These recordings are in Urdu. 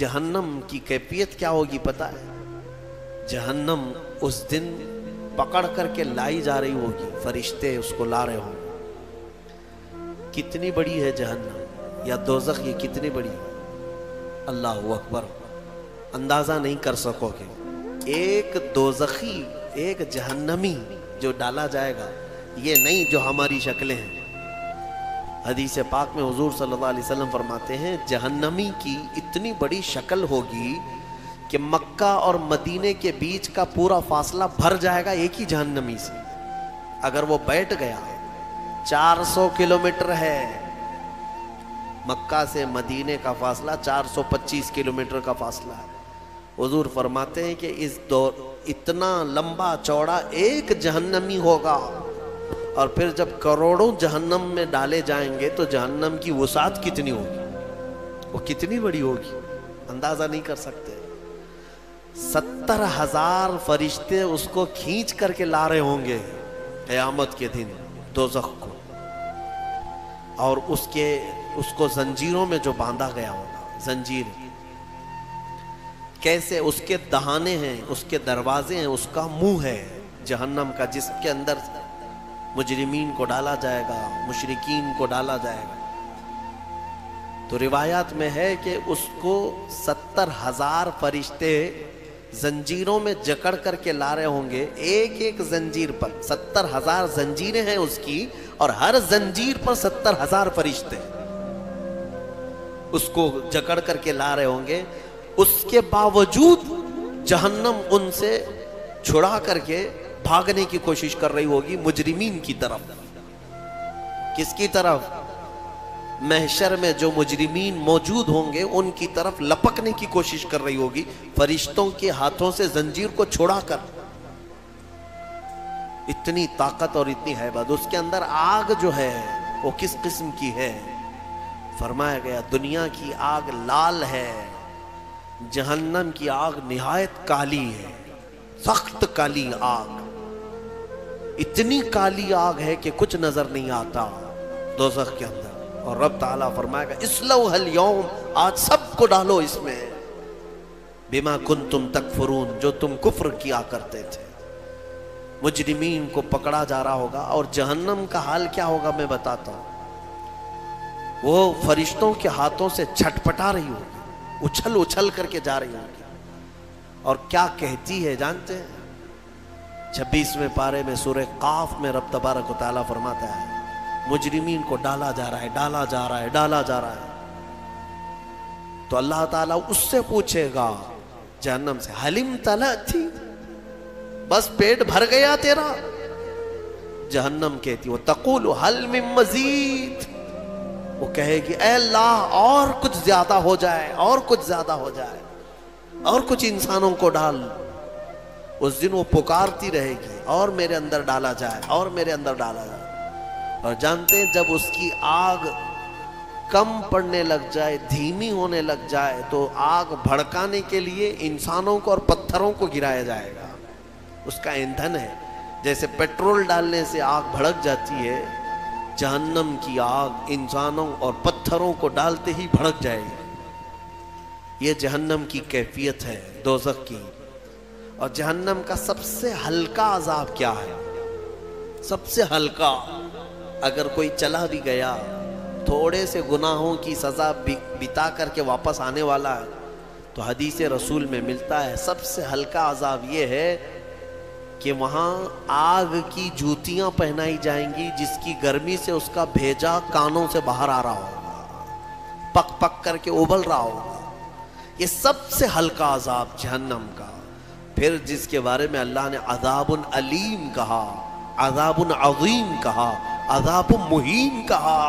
جہنم کی کیفیت کیا ہوگی پتہ ہے؟ جہنم اس دن پکڑ کر کے لائی جا رہی ہوگی، فرشتے اس کو لا رہے ہوں گے۔ کتنی بڑی ہے جہنم یا دوزخ، یہ کتنی بڑی ہے، اللہ اکبر، اندازہ نہیں کر سکو گے۔ ایک دوزخی، ایک جہنمی جو ڈالا جائے گا، یہ نہیں جو ہماری شکلیں ہیں۔ حدیث پاک میں حضور صلی اللہ علیہ وسلم فرماتے ہیں جہنمی کی اتنی بڑی شکل ہوگی کہ مکہ اور مدینے کے بیچ کا پورا فاصلہ بھر جائے گا ایک ہی جہنمی سے۔ اگر وہ بیٹھ گیا، 400 کلومیٹر ہے مکہ سے مدینے کا فاصلہ، 425 کلومیٹر کا فاصلہ ہے۔ حضور فرماتے ہیں کہ اس دور اتنا لمبا چوڑا ایک جہنمی ہوگا، اور پھر جب کروڑوں جہنم میں ڈالے جائیں گے تو جہنم کی وسعت کتنی ہوگی، وہ کتنی بڑی ہوگی، اندازہ نہیں کر سکتے۔ 70,000 فرشتے اس کو کھینچ کر کے لا رہے ہوں گے قیامت کے دن دوزخ کو، اور اس کو زنجیروں میں جو باندھا گیا ہوگا، زنجیر کیسے، اس کے دہانے ہیں، اس کے دروازے ہیں، اس کا منہ ہے جہنم کا، جس کے اندر مجرمین کو ڈالا جائے گا، مشرکین کو ڈالا جائے گا۔ تو روایات میں ہے کہ اس کو 70,000 فرشتے زنجیروں میں جکڑ کر کے لا رہے ہوں گے، ایک ایک زنجیر پر 70,000 زنجیریں ہیں اس کی، اور ہر زنجیر پر 70,000 فرشتے اس کو جکڑ کر کے لا رہے ہوں گے۔ اس کے باوجود جہنم ان سے چھڑا کر کے بھاگنے کی کوشش کر رہی ہوگی مجرمین کی طرف۔ کس کی طرف؟ محشر میں جو مجرمین موجود ہوں گے ان کی طرف لپکنے کی کوشش کر رہی ہوگی، فرشتوں کے ہاتھوں سے زنجیر کو چھڑا کر۔ اتنی طاقت اور اتنی ہیبت اس کے اندر۔ آگ جو ہے وہ کس قسم کی ہے؟ فرمایا گیا دنیا کی آگ لال ہے، جہنم کی آگ نہایت کالی ہے، سخت کالی آگ، اتنی کالی آگ ہے کہ کچھ نظر نہیں آتا دوزخ کے اندر۔ اور رب تعالیٰ فرمائے گا اسلوھا اليوم، آج سب کو ڈالو اس میں، بما کنتم تکفرون، جو تم کفر کیا کرتے تھے۔ مجرمین کو پکڑا جا رہا ہوگا، اور جہنم کا حال کیا ہوگا میں بتاتا ہوں۔ وہ فرشتوں کے ہاتھوں سے چھٹپٹا رہی ہوگی، اچھل اچھل کر کے جا رہی ہوگی، اور کیا کہتی ہے جانتے ہیں؟ 26ویں پارے میں سورہ قاف میں رب تبارک و تعالیٰ فرماتا ہے مجرمین کو ڈالا جا رہا ہے، ڈالا جا رہا ہے، ڈالا جا رہا ہے۔ تو اللہ تعالیٰ اس سے پوچھے گا جہنم سے، حلم تلأتی، بس پیٹ بھر گیا تیرا؟ جہنم کہتی وہ تقول حل من مزید، وہ کہے گی اے اللہ اور کچھ زیادہ ہو جائے، اور کچھ زیادہ ہو جائے، اور کچھ انسانوں کو ڈال۔ اس دن وہ پکارتی رہے گی اور میرے اندر ڈالا جائے، اور میرے اندر ڈالا جائے۔ اور جانتے ہیں جب اس کی آگ کم پڑنے لگ جائے، دھیمی ہونے لگ جائے، تو آگ بھڑکانے کے لیے انسانوں کو اور پتھروں کو گرایا جائے گا، اس کا ایندھن ہے۔ جیسے پیٹرول ڈالنے سے آگ بھڑک جاتی ہے، جہنم کی آگ انسانوں اور پتھروں کو ڈالتے ہی بھڑک جائے گی۔ یہ جہنم کی کیفیت ہے دوزخ کی۔ اور جہنم کا سب سے ہلکا عذاب کیا ہے؟ سب سے ہلکا، اگر کوئی چلا بھی گیا، تھوڑے سے گناہوں کی سزا بتا کر کے واپس آنے والا ہے، تو حدیث رسول میں ملتا ہے سب سے ہلکا عذاب یہ ہے کہ وہاں آگ کی جوتیاں پہنائی جائیں گی، جس کی گرمی سے اس کا بھیجا کانوں سے باہر آ رہا ہوگا، پک پک کر کے ابل رہا ہوگا۔ یہ سب سے ہلکا عذاب جہنم کا۔ پھر جس کے بارے میں اللہ نے عذاب علیم کہا، عذاب عظیم کہا، عذاب مہین کہا،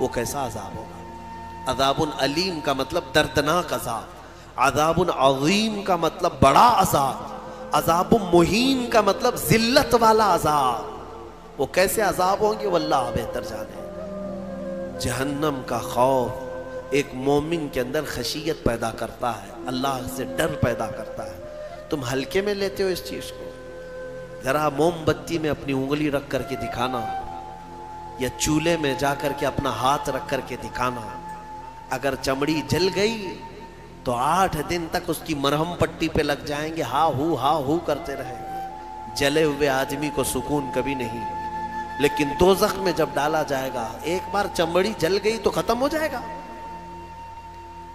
وہ کیسا عذاب ہوگا؟ عذاب علیم کا مطلب دردناک عذاب، عذاب عظیم کا مطلب بڑا عذاب، عذاب مہین کا مطلب ذلت والا عذاب۔ وہ کیسے عذاب ہوں گے واللہ بہتر جانے۔ جہنم کا خوف ایک مومن کے اندر خشیت پیدا کرتا ہے، اللہ سے ڈر پیدا کرتا ہے۔ تم ہلکے میں لیتے ہو اس چیز کو؟ ذرا موم بتی میں اپنی انگلی رکھ کر کے دکھانا، یا چولہے میں جا کر کے اپنا ہاتھ رکھ کر کے دکھانا، اگر چمڑی جل گئی تو 8 دن تک اس کی مرہم پٹی پہ لگ جائیں گے، ہا ہو کرتے رہیں گے، جلے ہوئے آدمی کو سکون کبھی نہیں۔ لیکن دوزخ میں جب ڈالا جائے گا، ایک بار چمڑی جل گئی تو ختم ہو جائے گا،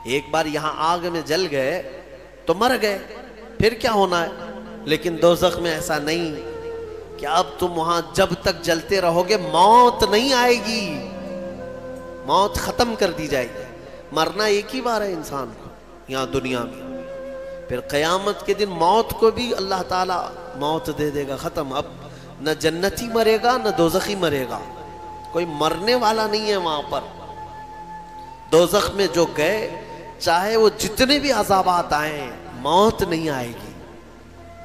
ایک بار یہاں آگ میں جل گئے تو مر گئے، پھر کیا ہونا ہے؟ لیکن دوزخ میں ایسا نہیں کہ اب تم وہاں جب تک جلتے رہو گے موت نہیں آئے گی، موت ختم کر دی جائے گی۔ مرنا ایک ہی بار ہے انسان کو یہاں دنیا میں، پھر قیامت کے دن موت کو بھی اللہ تعالیٰ موت دے دے گا، ختم۔ اب نہ جنتی مرے گا نہ دوزخی مرے گا، کوئی مرنے والا نہیں ہے وہاں پر۔ دوزخ میں جو گئے چاہے وہ جتنے بھی عذابات آئیں موت نہیں آئے گی،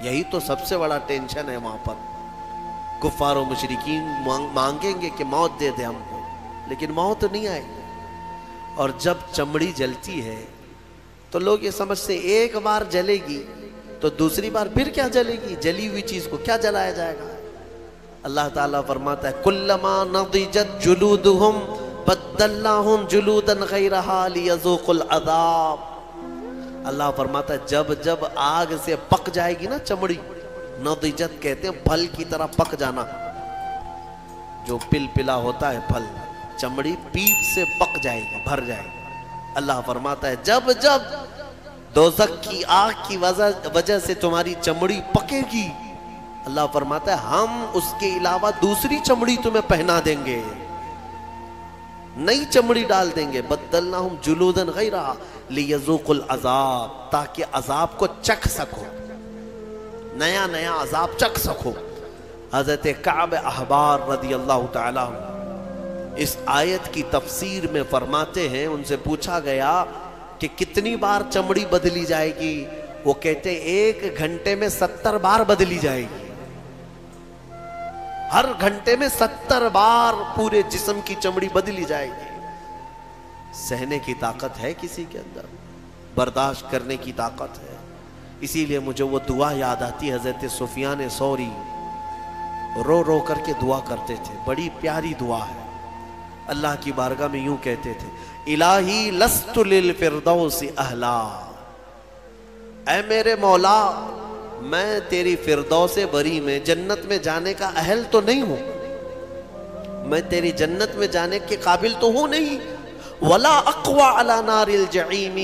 یہی تو سب سے بڑا ٹینشن ہے وہاں پر۔ کفار و مشرکین مانگیں گے کہ موت دے دے ہم کو، لیکن موت نہیں آئے گی۔ اور جب چمڑی جلتی ہے تو لوگ یہ سمجھتے ہیں ایک بار جلے گی تو دوسری بار پھر کیا جلے گی، جلی ہوئی چیز کو کیا جلایا جائے گا؟ اللہ تعالیٰ فرماتا ہے کلما نضجت جلودہم بدلناہم جلودا غیرہا لیذوقوا العذاب۔ اللہ فرماتا ہے جب جب آگ سے پک جائے گی نا چمڑی، نضجت کہتے ہیں پھل کی طرح پک جانا، جو پل پلا ہوتا ہے پھل، چمڑی پیپ سے پک جائے گی، بھر جائے گی۔ اللہ فرماتا ہے جب جب دوزخ کی آگ کی وجہ سے تمہاری چمڑی پکے گی، اللہ فرماتا ہے ہم اس کے علاوہ دوسری چمڑی تمہیں پہنا دیں گے، نئی چمڑی ڈال دیں گے، بدلناہم جلودا غیرہا لیذوقوا العذاب، تاکہ عذاب کو چکھ سکو، نیا نیا عذاب چکھ سکو۔ حضرت کعب احبار رضی اللہ تعالیٰ عنہ اس آیت کی تفسیر میں فرماتے ہیں، ان سے پوچھا گیا کہ کتنی بار چمڑی بدلی جائے گی؟ وہ کہتے ہیں 1 گھنٹے میں 70 بار بدلی جائے گی، ہر گھنٹے میں 70 بار پورے جسم کی چمڑی بدلی جائے گی۔ سہنے کی طاقت ہے کسی کے اندر، برداشت کرنے کی طاقت ہے۔ اسی لیے مجھے وہ دعا یاد آتی، حضرت سفیان ثوری رو رو کر کے دعا کرتے تھے، بڑی پیاری دعا ہے۔ اللہ کی بارگاہ میں یوں کہتے تھے الہی لست للفردوس اہلا، اے میرے مولا میں تیری فردوس بری میں جنت میں جانے کا اہل تو نہیں ہوں، میں تیری جنت میں جانے کے قابل تو ہوں نہیں، ولا اقوى على نار الجحیم،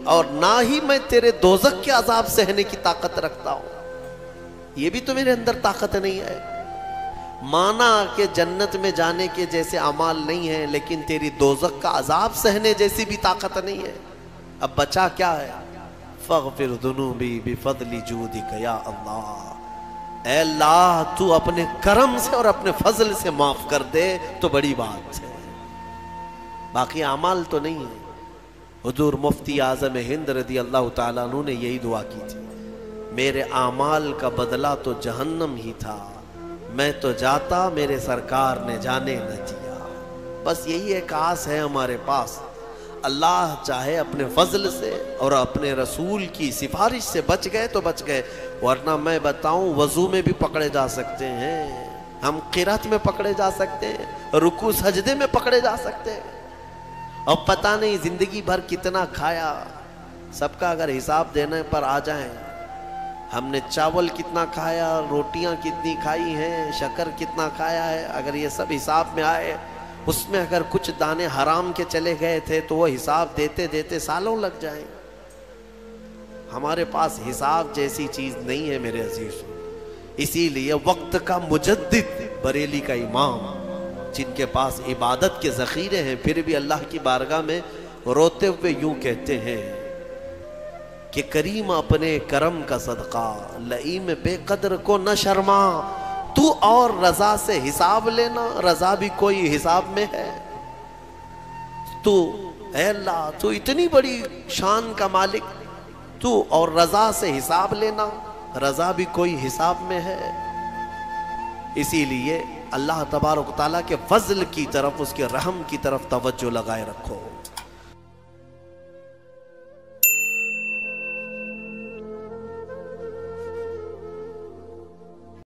اور نہ ہی میں تیرے دوزخ کے عذاب سہنے کی طاقت رکھتا ہوں، یہ بھی تو میرے اندر طاقت نہیں ہے۔ مانا کہ جنت میں جانے کے جیسے اعمال نہیں ہیں، لیکن تیری دوزخ کا عذاب سہنے جیسی بھی طاقت نہیں ہے۔ اب بچا کیا ہے؟ فاغفر ذنوبی بفضل جودک یا اللہ، اے اللہ تو اپنے کرم سے اور اپنے فضل سے معاف کر دے تو بڑی بات ہے، باقی اعمال تو نہیں ہے۔ حضور مفتی اعظم ہند رضی اللہ تعالیٰ عنہ نے یہی دعا کی تھی، میرے اعمال کا بدلہ تو جہنم ہی تھا، میں تو جاتا میرے سرکار نے جانے نہ دیا۔ بس یہی ایک آس ہے ہمارے پاس، اللہ چاہے اپنے فضل سے اور اپنے رسول کی سفارش سے بچ گئے تو بچ گئے، ورنہ میں بتاؤں وضو میں بھی پکڑے جا سکتے ہیں، ہم قرات میں پکڑے جا سکتے ہیں، رکوع سجدے میں پکڑے جا سکتے ہیں، اور پتہ نہیں زندگی بھر کتنا کھایا۔ سب کا اگر حساب دینے پر آ جائیں، ہم نے چاول کتنا کھایا، روٹیاں کتنی کھائی ہیں، شکر کتنا کھایا ہے، اگر یہ سب حساب میں آئے، اس میں اگر کچھ دانے حرام کے چلے گئے تھے تو وہ حساب دیتے دیتے سالوں لگ جائیں۔ ہمارے پاس حساب جیسی چیز نہیں ہے میرے عزیز، اسی لیے وقت کا مجدد بریلی کا امام، جن کے پاس عبادت کے ذخیرے ہیں، پھر بھی اللہ کی بارگاہ میں روتے ہوئے یوں کہتے ہیں کہ کریم اپنے کرم کا صدقہ، لئیم بے قدر کو نہ شرما، تو اور رضا سے حساب لینا، رضا بھی کوئی حساب میں ہے۔ تو اے اللہ تو اتنی بڑی شان کا مالک، تو اور رضا سے حساب لینا، رضا بھی کوئی حساب میں ہے۔ اسی لیے اللہ تبارک و تعالیٰ کے فضل کی طرف، اس کے رحم کی طرف توجہ لگائے رکھو۔